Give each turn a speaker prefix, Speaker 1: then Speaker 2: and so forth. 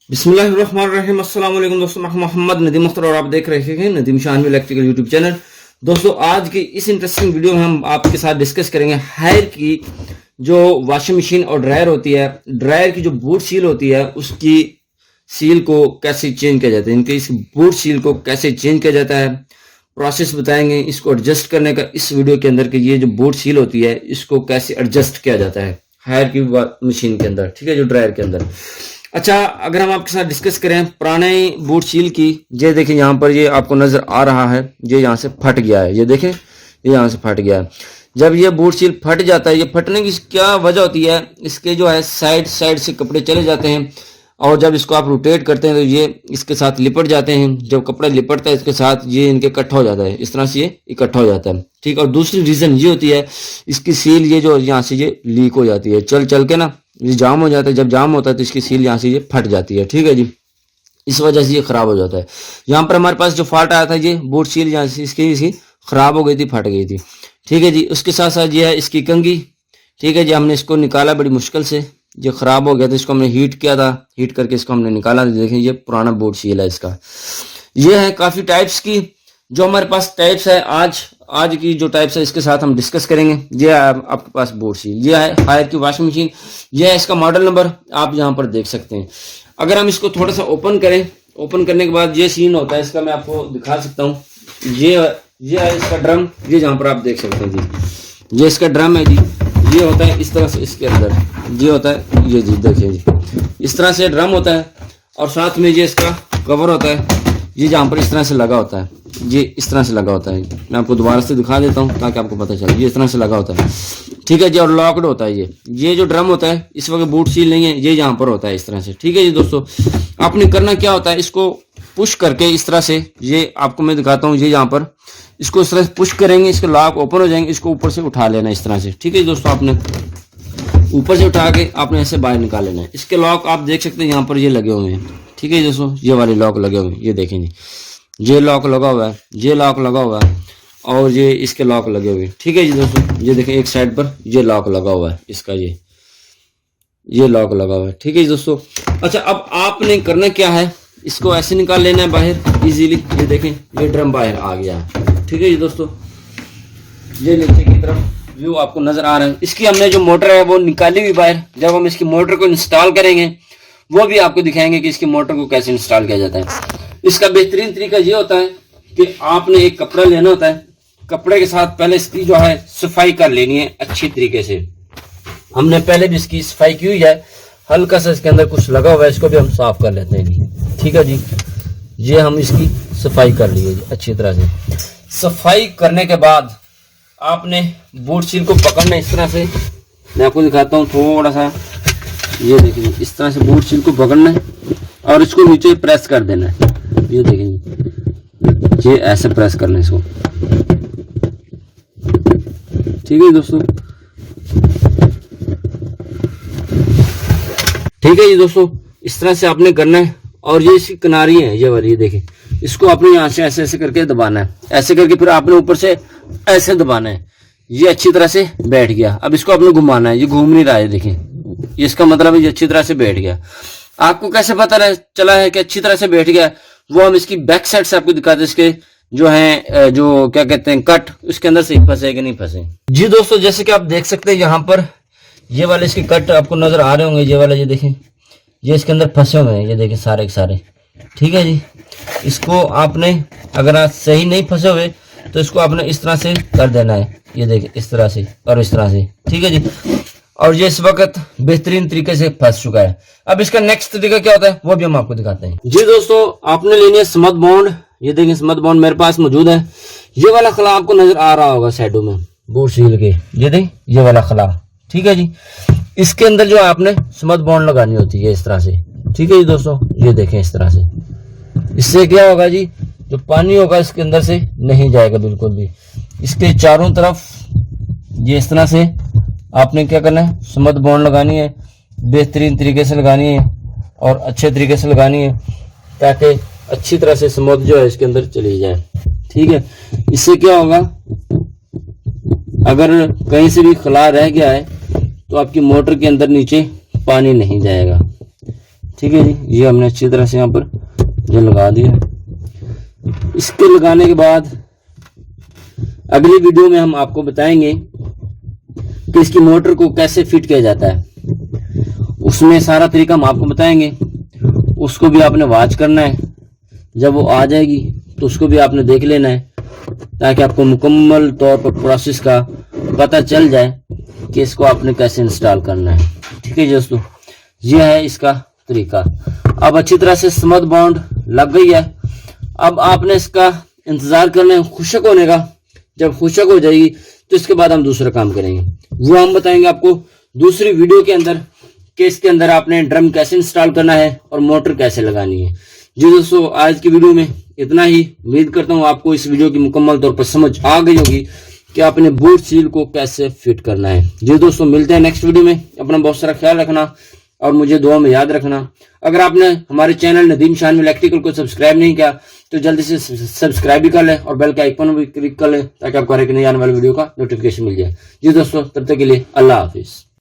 Speaker 1: बिस्मिल्लाहिर्रहमानिर्रहीम। अस्सलाम वालेकुम दोस्तों, मैं मोहम्मद नदीम और आप देख रहे हैं नदीम शाहनवी इलेक्ट्रिकल यूट्यूब चैनल। दोस्तों, आज की इस इंटरेस्टिंग वीडियो में हम आपके साथ डिस्कस करेंगे हायर की जो वॉशिंग मशीन और ड्रायर होती है, ड्रायर की जो बूट सील होती है उसकी सील को कैसे चेंज किया जाता है, इनके इस बूट सील को कैसे चेंज किया जाता है, प्रोसेस बताएंगे इसको एडजस्ट करने का इस वीडियो के अंदर कि ये जो बूट सील होती है इसको कैसे एडजस्ट किया जाता है हायर की मशीन के अंदर, ठीक है, जो ड्रायर के अंदर। अच्छा, अगर हम आपके साथ डिस्कस करें पुराने बूट सील की, ये देखें यहाँ पर ये आपको नजर आ रहा है, ये यहाँ से फट गया है, ये देखें ये यहाँ से फट गया है। जब ये बूट सील फट जाता है, ये फटने की क्या वजह होती है, इसके जो है साइड से कपड़े चले जाते हैं और जब इसको आप रोटेट करते हैं तो ये इसके साथ लिपट जाते हैं। जब कपड़ा लिपटता है इसके साथ ये इनके इकट्ठा हो जाता है, इस तरह से ये इकट्ठा हो जाता है, ठीक। और दूसरी रीजन ये होती है इसकी सील ये जो यहाँ से ये लीक हो जाती है, चल के ना ये जाम हो जाता है। जब जाम होता है तो इसकी सील यहाँ से ये फट जाती है, ठीक है जी, इस वजह से ये खराब हो जाता है। यहाँ पर हमारे पास जो फॉल्ट आया था, ये बूट सील यहाँ से इसकी खराब हो गई थी, फट गई थी, ठीक है जी। उसके साथ साथ ये है इसकी कंघी, ठीक है जी, हमने इसको निकाला बड़ी मुश्किल से, ये खराब हो गया था, इसको हमने हीट किया था, हीट करके इसको हमने निकाला। देखें ये पुराना बूट सील है इसका। ये है काफी टाइप्स की जो हमारे पास टाइप्स है, आज की जो टाइप्स है इसके साथ हम डिस्कस करेंगे। ये है आपके पास बूट सील, ये है हायर की वॉशिंग मशीन, ये है इसका मॉडल नंबर आप यहाँ पर देख सकते हैं। अगर हम इसको थोड़ा सा ओपन करें, ओपन करने के बाद ये सीन होता है इसका, मैं आपको दिखा सकता हूँ। ये है इसका ड्रम, ये जहाँ पर आप देख सकते हैं जी, ये इसका ड्रम है जी। ये होता है इस तरह से, इसके अंदर ये होता है, ये जी देखिए जी, इस तरह से ड्रम होता है और साथ में ये इसका कवर होता है, ये जहाँ पर इस तरह से लगा होता है, ये इस तरह से लगा होता है। मैं आपको दोबारा से दिखा देता हूँ ताकि आपको पता चले, ये इस तरह से लगा होता है, ठीक है जी। और लॉक्ड होता है ये जो ड्रम होता है, इस वक्त बूट सील नहीं है, ये यहाँ पर होता है इस तरह से, ठीक है जी। दोस्तों, आपने करना क्या होता है, इसको पुश करके इस तरह से, ये आपको मैं दिखाता हूँ, ये यहाँ पर इसको इस तरह से पुश करेंगे, इसके लॉक ओपन हो जाएंगे, इसको ऊपर से उठा लेना इस तरह से, ठीक है दोस्तों। आपने ऊपर से उठा के आपने ऐसे बाहर निकाल लेना है। इसके लॉक आप देख सकते हैं यहाँ पर ये लगे हुए हैं, ठीक है दोस्तों, ये वाले लॉक लगे हुए हैं, ये देखें जी, ये लॉक लगा हुआ है, ये लॉक लगा हुआ है और ये इसके लॉक लगे हुए हैं, ठीक है जी दोस्तों। ये देखें एक साइड पर ये लॉक लगा हुआ है इसका, ये लॉक लगा हुआ है, ठीक है जी दोस्तों। अच्छा, अब आपने करना क्या है, इसको ऐसे निकाल लेना है बाहर इजीली। ये देखें ये ड्रम बाहर आ गया है, ठीक है जी दोस्तों। ये नीचे की तरफ व्यू आपको नजर आ रहा है। इसकी हमने जो मोटर है वो निकाली हुई बाहर। जब हम इसकी मोटर को इंस्टॉल करेंगे वो भी आपको दिखाएंगे कि इसकी मोटर को कैसे इंस्टॉल किया जाता है। इसका बेहतरीन तरीका ये होता है कि आपने एक कपड़ा लेना होता है, कपड़े के साथ पहले इसकी जो है सफाई कर लेनी है अच्छी तरीके से। हमने पहले भी इसकी सफाई की हुई है, हल्का सा इसके अंदर कुछ लगा हुआ है, इसको भी हम साफ कर लेते हैं, ठीक है जी। ये हम इसकी सफाई कर ली है जी अच्छी तरह से। सफाई करने के बाद आपने बूट सील को पकड़ना इस तरह से, मैं आपको दिखाता हूँ थोड़ा सा, ये देखिए इस तरह से बूट सील को पकड़ना है और इसको नीचे प्रेस कर देना है। ये देखिए ये ऐसे प्रेस करना है इसको, ठीक है दोस्तों, ठीक है जी दोस्तों, इस तरह से आपने करना है। और ये इसकी किनारी है ये वाली, ये देखें, इसको आपने यहाँ से ऐसे करके दबाना है, ऐसे करके फिर आपने ऊपर से ऐसे दबाना है। ये अच्छी तरह से बैठ गया। अब इसको आपने घुमाना है, ये घूम नहीं रहा है, देखें इसका मतलब है ये अच्छी तरह से बैठ गया। आपको कैसे पता चला है कि अच्छी तरह से बैठ गया, वो हम इसकी बैक साइड से आपको दिखाते हैं, इसके जो है जो क्या कहते हैं कट, उसके अंदर से फंसे कि नहीं फंसे जी दोस्तों। जैसे कि आप देख सकते हैं यहाँ पर ये वाले इसके कट आपको नजर आ रहे होंगे, ये वाले, ये देखें ये इसके अंदर फंसे हुए हैं, ये देखें सारे के सारे, ठीक है जी। इसको आपने अगर आप सही नहीं फंसे हुए तो इसको आपने इस तरह से कर देना है, ये देखें इस तरह से और इस तरह से, ठीक है जी। और ये इस वक्त बेहतरीन तरीके से फंस चुका है। अब इसका नेक्स्ट तरीका क्या होता है वो भी हम आपको दिखाते हैं जी दोस्तों। आपने लेनी है स्मथ बॉन्ड, ये देखें स्मथ बॉन्ड मेरे पास मौजूद है। ये वाला खला आपको नजर आ रहा होगा साइडों में बूट सील के, ये देखें ये वाला खला, ठीक है जी। इसके अंदर जो आपने स्मथ बॉन्ड लगानी होती है इस तरह से, ठीक है जी दोस्तों। ये देखें इस तरह से, इससे क्या होगा जी, जो पानी होगा इसके अंदर से नहीं जाएगा बिल्कुल भी। इसके चारों तरफ ये इस तरह से आपने क्या करना है, स्मथ बॉन्ड लगानी है, बेहतरीन तरीके से लगानी है और अच्छे तरीके से लगानी है ताकि अच्छी तरह से स्मूथ जो है इसके अंदर चली जाए, ठीक है। इससे क्या होगा, अगर कहीं से भी खला रह गया है तो आपकी मोटर के अंदर नीचे पानी नहीं जाएगा, ठीक है जी, ये हमने अच्छी तरह से यहाँ पर जो लगा दिया। इसके लगाने के बाद अगली वीडियो में हम आपको बताएंगे कि इसकी मोटर को कैसे फिट किया जाता है, उसमें सारा तरीका हम आपको बताएंगे। उसको भी आपने वॉच करना है, जब वो आ जाएगी तो उसको भी आपने देख लेना है, ताकि आपको मुकम्मल तौर पर प्रोसेस का पता चल जाए कि इसको आपने कैसे इंस्टॉल करना है। ठीक है दोस्तों, यह है इसका तरीका। अब अच्छी तरह से स्मूथ बॉन्ड लग गई है। अब आपने इसका इंतजार करना है खुशक होने का। जब खुशक हो जाएगी तो इसके बाद हम दूसरा काम करेंगे, वो हम बताएंगे आपको दूसरी वीडियो के अंदर कि इसके अंदर आपने ड्रम कैसे इंस्टॉल करना है और मोटर कैसे लगानी है। जी दोस्तों, आज की वीडियो में इतना ही। उम्मीद करता हूँ आपको इस वीडियो की मुकम्मल तौर पर समझ आ गई होगी कि आपने बूट सील को कैसे फिट करना है। जी दोस्तों, मिलते हैं नेक्स्ट वीडियो में। अपना बहुत सारा ख्याल रखना और मुझे दुआ में याद रखना। अगर आपने हमारे चैनल नदीम शाहनवी इलेक्ट्रिकल को सब्सक्राइब नहीं किया तो जल्दी से सब्सक्राइब भी कर ले और बेल के आइकन भी क्लिक कर ले, ताकि आपको हर एक नई आने वाली वीडियो का नोटिफिकेशन मिल जाए। जी दोस्तों, तब तक के लिए अल्लाह हाफिज।